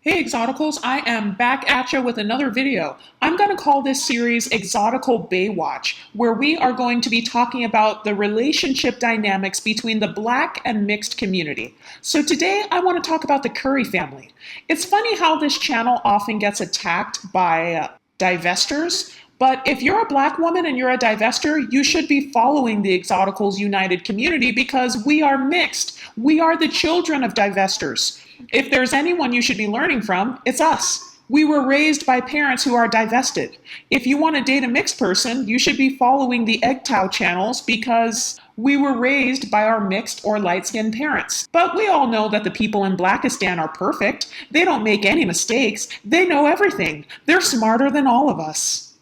Hey Exoticals, I am back at you with another video. I'm going to call this series Exotical Bae Watch, where we are going to be talking about the relationship dynamics between the Black and mixed community. So today I want to talk about the Curry family. It's funny how this channel often gets attacked by divestors, but if you're a Black woman and you're a divester, you should be following the Exoticals United community because we are mixed. We are the children of divestors. If there's anyone you should be learning from, it's us. We were raised by parents who are divested. If you want to date a mixed person, you should be following the EGTOW channels because we were raised by our mixed or light-skinned parents. But we all know that the people in Blackistan are perfect. They don't make any mistakes. They know everything. They're smarter than all of us.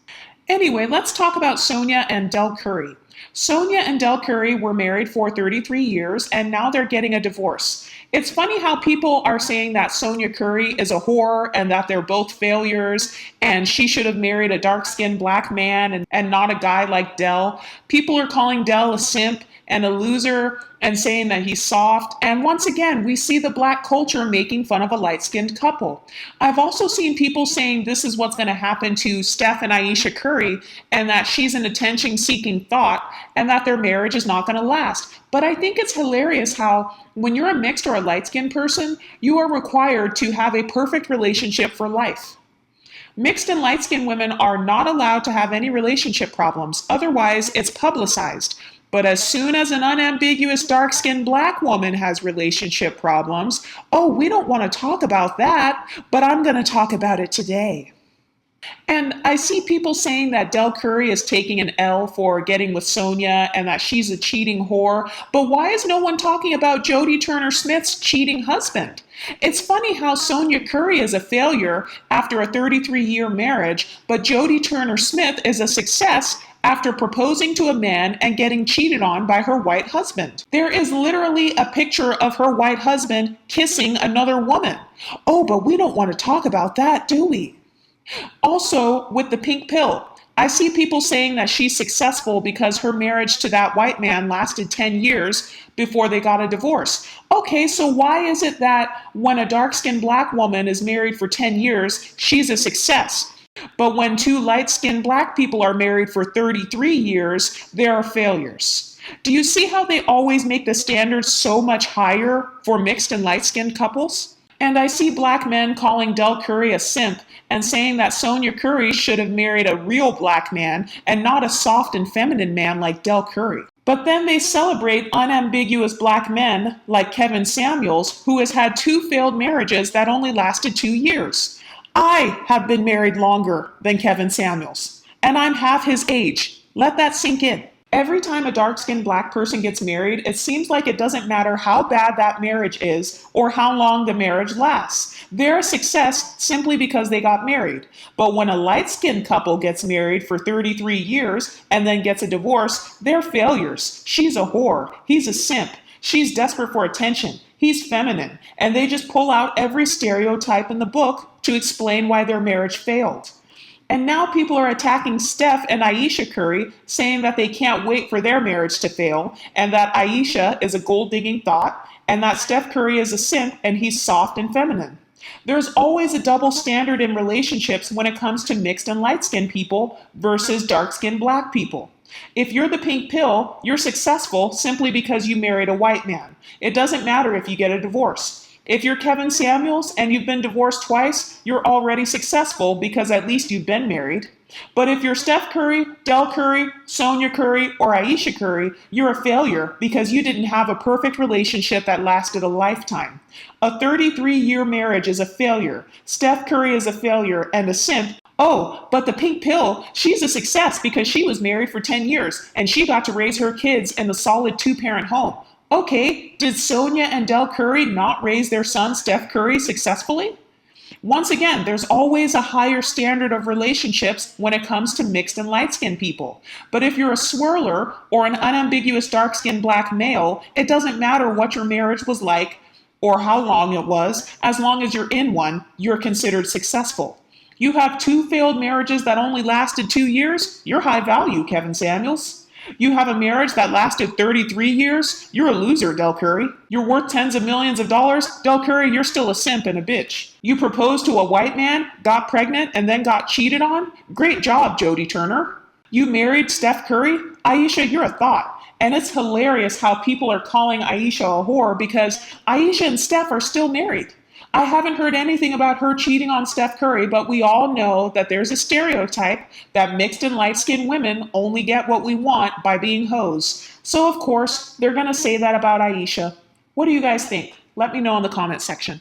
Anyway, let's talk about Sonja and Del Curry. Sonja and Del Curry were married for 33 years and now they're getting a divorce. It's funny how people are saying that Sonja Curry is a whore and that they're both failures and she should have married a dark-skinned Black man and not a guy like Del. People are calling Del a simp and a loser and saying that he's soft. And once again, we see the Black culture making fun of a light-skinned couple. I've also seen people saying this is what's going to happen to Steph and Aisha Curry and that she's an attention-seeking thought and that their marriage is not going to last. But I think it's hilarious how when you're a mixed or a light-skinned person, you are required to have a perfect relationship for life. Mixed and light-skinned women are not allowed to have any relationship problems. Otherwise, it's publicized. But as soon as an unambiguous dark-skinned Black woman has relationship problems, oh, we don't want to talk about that, but I'm going to talk about it today. And I see people saying that Del Curry is taking an L for getting with Sonja and that she's a cheating whore. But why is no one talking about Jodie Turner-Smith's cheating husband? It's funny how Sonja Curry is a failure after a 33-year marriage, but Jodie Turner-Smith is a success after proposing to a man and getting cheated on by her white husband. There is literally a picture of her white husband kissing another woman. Oh, but we don't want to talk about that, do we? Also, with the pink pill, I see people saying that she's successful because her marriage to that white man lasted 10 years before they got a divorce. Okay, so why is it that when a dark-skinned Black woman is married for 10 years, she's a success? But when two light-skinned Black people are married for 33 years, they are failures. Do you see how they always make the standards so much higher for mixed and light-skinned couples? And I see Black men calling Del Curry a simp and saying that Sonja Curry should have married a real Black man and not a soft and feminine man like Del Curry. But then they celebrate unambiguous Black men like Kevin Samuels, who has had 2 failed marriages that only lasted 2 years. I have been married longer than Kevin Samuels, and I'm half his age. Let that sink in. Every time a dark-skinned Black person gets married, it seems like it doesn't matter how bad that marriage is or how long the marriage lasts. They're a success simply because they got married. But when a light-skinned couple gets married for 33 years and then gets a divorce, they're failures. She's a whore. He's a simp. She's desperate for attention. He's feminine. And they just pull out every stereotype in the book to explain why their marriage failed. And now people are attacking Steph and Aisha Curry, saying that they can't wait for their marriage to fail, and that Aisha is a gold-digging thought, and that Steph Curry is a simp and he's soft and feminine. There's always a double standard in relationships when it comes to mixed and light-skinned people versus dark-skinned Black people. If you're the pink pill, you're successful simply because you married a white man. It doesn't matter if you get a divorce. If you're Kevin Samuels and you've been divorced twice, you're already successful because at least you've been married. But if you're Steph Curry, Del Curry, Sonja Curry, or Aisha Curry, you're a failure because you didn't have a perfect relationship that lasted a lifetime. A 33-year marriage is a failure. Steph Curry is a failure and a simp. Oh, but the pink pill, she's a success because she was married for 10 years and she got to raise her kids in a solid 2-parent home. Okay, did Sonja and Del Curry not raise their son Steph Curry successfully? Once again, there's always a higher standard of relationships when it comes to mixed and light-skinned people. But if you're a swirler or an unambiguous dark-skinned Black male, it doesn't matter what your marriage was like or how long it was. As long as you're in one, you're considered successful. You have 2 failed marriages that only lasted 2 years, you're high value, Kevin Samuels. You have a marriage that lasted 33 years? You're a loser, Del Curry. You're worth tens of millions of dollars? Del Curry, you're still a simp and a bitch. You proposed to a white man, got pregnant, and then got cheated on? Great job, Jodie Turner. You married Steph Curry? Aisha, you're a thought. And it's hilarious how people are calling Aisha a whore because Aisha and Steph are still married. I haven't heard anything about her cheating on Steph Curry, but we all know that there's a stereotype that mixed and light skinned women only get what we want by being hoes. So, of course, they're going to say that about Aisha. What do you guys think? Let me know in the comment section.